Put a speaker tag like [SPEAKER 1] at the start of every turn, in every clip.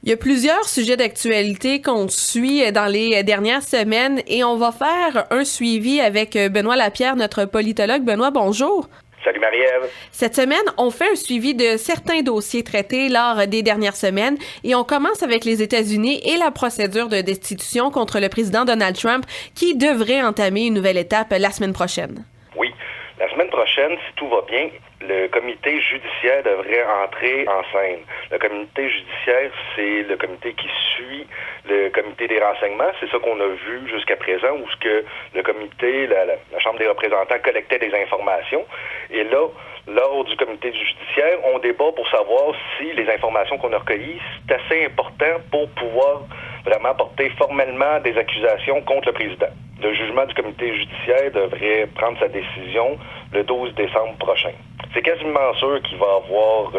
[SPEAKER 1] Il y a plusieurs sujets d'actualité qu'on suit dans les dernières semaines et on va faire un suivi avec Benoît Lapierre, notre politologue. Benoît, bonjour.
[SPEAKER 2] Salut Marie-Ève.
[SPEAKER 1] Cette semaine, on fait un suivi de certains dossiers traités lors des dernières semaines et on commence avec les États-Unis et la procédure de destitution contre le président Donald Trump qui devrait entamer une nouvelle étape la semaine prochaine.
[SPEAKER 2] Oui, la semaine prochaine, si tout va bien, le comité judiciaire devrait entrer en scène. Le comité judiciaire, c'est le comité qui suit le comité des renseignements. C'est ça qu'on a vu jusqu'à présent, où ce que le comité, la Chambre des représentants collectait des informations. Et là, lors du comité judiciaire, on débat pour savoir si les informations qu'on a recueillies, c'est assez important pour pouvoir vraiment porter formellement des accusations contre le président. Le jugement du comité judiciaire devrait prendre sa décision le 12 décembre prochain. C'est quasiment sûr qu'il va y avoir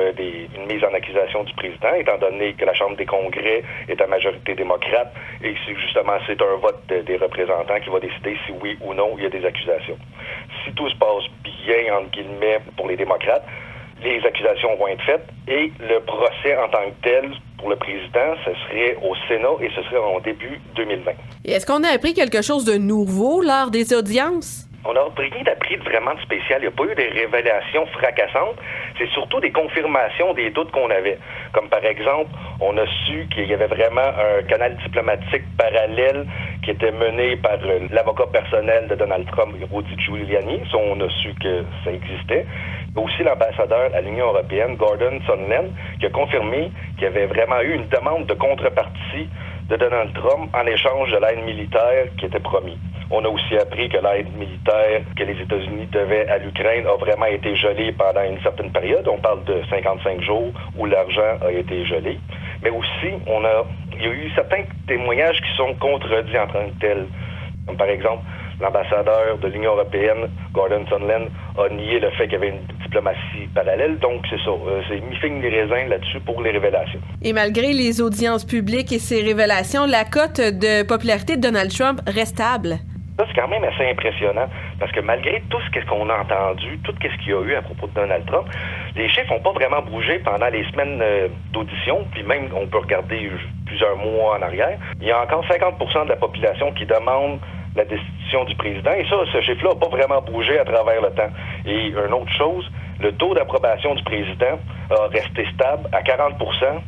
[SPEAKER 2] une mise en accusation du président, étant donné que la Chambre des congrès est à majorité démocrate et que justement c'est un vote des représentants qui va décider si oui ou non il y a des accusations. Si tout se passe bien, entre guillemets, pour les démocrates, les accusations vont être faites et le procès en tant que tel pour le président, ce serait au Sénat et ce serait en début 2020.
[SPEAKER 1] Et est-ce qu'on a appris quelque chose de nouveau lors des audiences?
[SPEAKER 2] On n'a rien appris de vraiment de spécial. Il n'y a pas eu des révélations fracassantes. C'est surtout des confirmations des doutes qu'on avait. Comme par exemple, on a su qu'il y avait vraiment un canal diplomatique parallèle qui était mené par l'avocat personnel de Donald Trump, Rudy Giuliani. Ça, on a su que ça existait. Il y a aussi l'ambassadeur à l'Union européenne, Gordon Sondland, qui a confirmé qu'il y avait vraiment eu une demande de contrepartie de Donald Trump en échange de l'aide militaire qui était promise. On a aussi appris que l'aide militaire que les États-Unis devaient à l'Ukraine a vraiment été gelée pendant une certaine période. On parle de 55 jours où l'argent a été gelé. Mais aussi, il y a eu certains témoignages qui sont contredits en tant que tels. Comme par exemple, l'ambassadeur de l'Union européenne, Gordon Sondland, a nié le fait qu'il y avait une diplomatie parallèle. Donc, c'est ça. C'est mi-figue ni raisin là-dessus pour les révélations.
[SPEAKER 1] Et malgré les audiences publiques et ces révélations, la cote de popularité de Donald Trump reste stable.
[SPEAKER 2] Ça, c'est quand même assez impressionnant parce que malgré tout ce qu'on a entendu, tout ce qu'il y a eu à propos de Donald Trump, les chiffres n'ont pas vraiment bougé pendant les semaines d'audition, puis même on peut regarder plusieurs mois en arrière. Il y a encore 50% de la population qui demande la destitution du président et ça, ce chiffre-là n'a pas vraiment bougé à travers le temps. Et une autre chose, le taux d'approbation du président a resté stable à 40%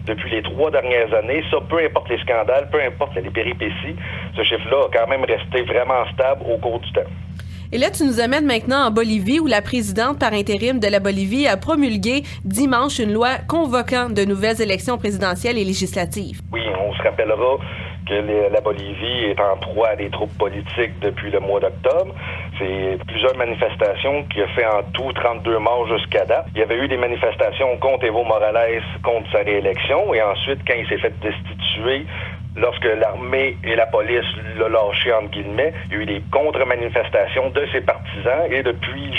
[SPEAKER 2] depuis les 3 dernières années. Ça, peu importe les scandales, peu importe les péripéties, ce chiffre-là a quand même resté vraiment stable au cours du temps.
[SPEAKER 1] Et là, tu nous amènes maintenant en Bolivie où la présidente par intérim de la Bolivie a promulgué dimanche une loi convoquant de nouvelles élections présidentielles et législatives.
[SPEAKER 2] Oui, on se rappellera que la Bolivie est en proie à des troubles politiques depuis le mois d'octobre. C'est plusieurs manifestations qui ont fait en tout 32 morts jusqu'à date. Il y avait eu des manifestations contre Evo Morales, contre sa réélection, et ensuite, quand il s'est fait destituer, lorsque l'armée et la police l'ont lâché, entre guillemets, il y a eu des contre-manifestations de ses partisans, et depuis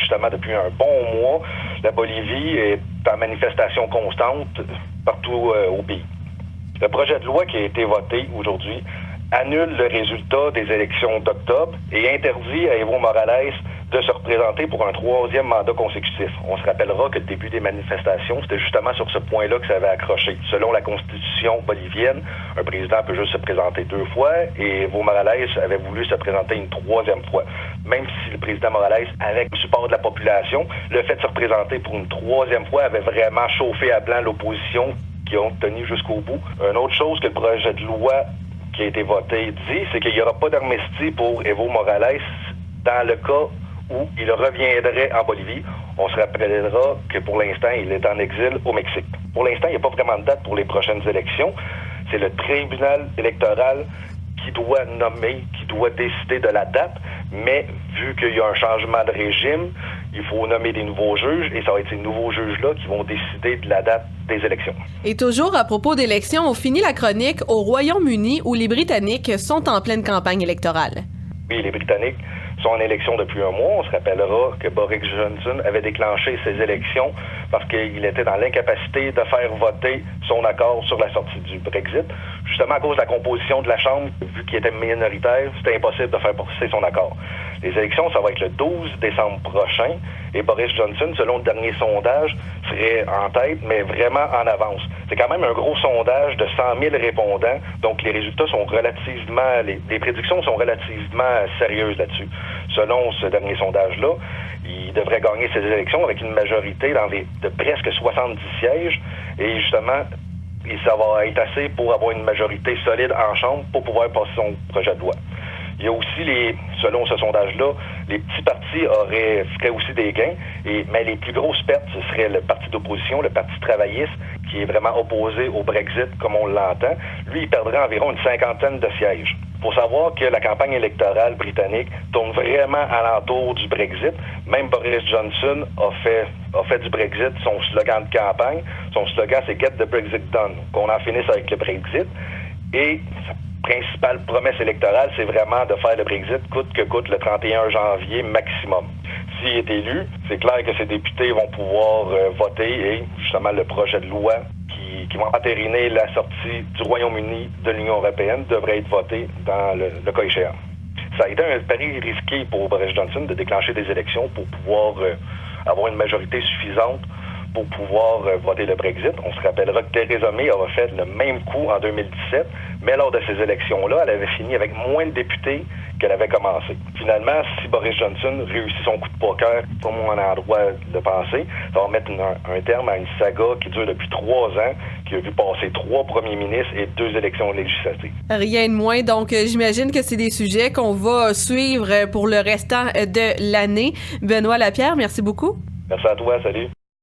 [SPEAKER 2] un bon mois, la Bolivie est en manifestation constante partout au pays. Le projet de loi qui a été voté aujourd'hui annule le résultat des élections d'octobre et interdit à Evo Morales de se représenter pour un 3e mandat consécutif. On se rappellera que le début des manifestations, c'était justement sur ce point-là que ça avait accroché. Selon la constitution bolivienne, un président peut juste se présenter 2 fois et Evo Morales avait voulu se présenter une 3e fois. Même si le président Morales, avec le support de la population, le fait de se représenter pour une 3e fois avait vraiment chauffé à blanc l'opposition qui ont tenu jusqu'au bout. Une autre chose que le projet de loi qui a été voté dit, c'est qu'il n'y aura pas d'amnistie pour Evo Morales dans le cas où il reviendrait en Bolivie. On se rappellera que pour l'instant, il est en exil au Mexique. Pour l'instant, il n'y a pas vraiment de date pour les prochaines élections. C'est le tribunal électoral qui doit nommer, qui doit décider de la date, mais vu qu'il y a un changement de régime, il faut nommer des nouveaux juges et ça va être ces nouveaux juges-là qui vont décider de la date des élections.
[SPEAKER 1] Et toujours à propos d'élections, on finit la chronique au Royaume-Uni où les Britanniques sont en pleine campagne électorale.
[SPEAKER 2] Oui, les Britanniques sont en élection depuis un mois. On se rappellera que Boris Johnson avait déclenché ces élections parce qu'il était dans l'incapacité de faire voter son accord sur la sortie du Brexit. justement à cause de la composition de la Chambre, vu qu'il était minoritaire, c'était impossible de faire passer son accord. Les élections, ça va être le 12 décembre prochain, et Boris Johnson, selon le dernier sondage, serait en tête, mais vraiment en avance. C'est quand même un gros sondage de 100 000 répondants, donc les résultats sont relativement, les prédictions sont relativement sérieuses là-dessus. Selon ce dernier sondage-là, il devrait gagner ses élections avec une majorité de presque 70 sièges, et justement, ça va être assez pour avoir une majorité solide en Chambre pour pouvoir passer son projet de loi. Il y a aussi, selon ce sondage-là, les petits partis feraient aussi des gains, mais les plus grosses pertes, ce serait le parti d'opposition, le Parti travailliste, qui est vraiment opposé au Brexit, comme on l'entend. Lui, il perdrait environ une 50aine de sièges. Il faut savoir que la campagne électorale britannique tourne vraiment alentour du Brexit. Même Boris Johnson a fait du Brexit son slogan de campagne. Son slogan, c'est « Get the Brexit done », qu'on en finisse avec le Brexit. Et sa principale promesse électorale, c'est vraiment de faire le Brexit coûte que coûte le 31 janvier maximum. S'il est élu, c'est clair que ses députés vont pouvoir voter et justement le projet de loi qui vont entériner la sortie du Royaume-Uni de l'Union européenne devrait être voté dans le cas échéant. Ça a été un pari risqué pour Boris Johnson de déclencher des élections pour pouvoir avoir une majorité suffisante pour pouvoir voter le Brexit. On se rappellera que Theresa May avait fait le même coup en 2017, mais lors de ces élections-là, elle avait fini avec moins de députés qu'elle avait commencé. Finalement, si Boris Johnson réussit son coup de poker, comme on a le droit de le penser, ça va mettre un terme à une saga qui dure depuis 3 ans, qui a vu passer 3 premiers ministres et 2 élections législatives.
[SPEAKER 1] Rien de moins. Donc, j'imagine que c'est des sujets qu'on va suivre pour le restant de l'année. Benoît Lapierre, merci beaucoup.
[SPEAKER 2] Merci à toi. Salut.